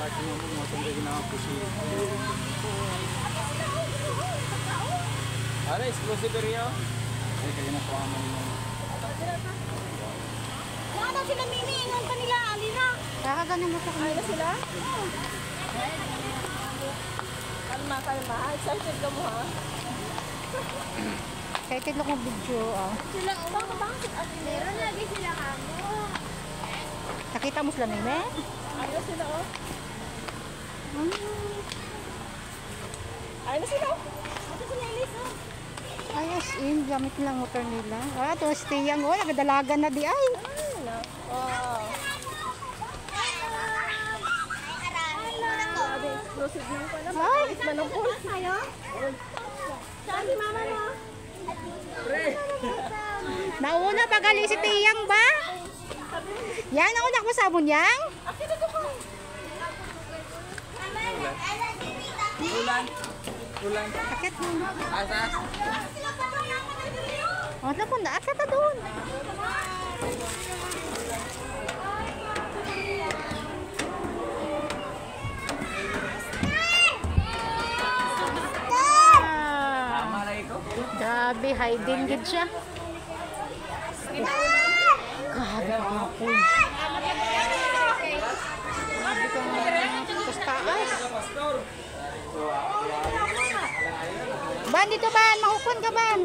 Ada exclusive area. Ay, kaya na po naman yung... Wala sila Mimi, ingon ka nila, alina. Kakaganin mo sa kanila. Ay na sila? Kalma, kalma. Excited ka mo ha? Excited lang kong video. Sila, bakit? Meron lagi sila kamo. Nakita mo sila, Meme? Ay na sila oh. Ay na sila oh. Ito sila Elise oh. Ayos, gamit lang motor nila. Ito si Tiyang. Nagadalagan na di ay. Ay na. Wow. Sabi, exclusive mo pa naman. Ay! Manungkol tayo? Sabi mama mo. Nauna pa galing si Tiyang ba? Yan, nauna ko sabon yang? Ulan. Ulan. Sakit mo. Asas. Wala po, naakit na doon. Grabe, hiding gid siya. Grabe ka po. Grabe ka tapos taas. Ban, dito ban. Mahukon ka ban.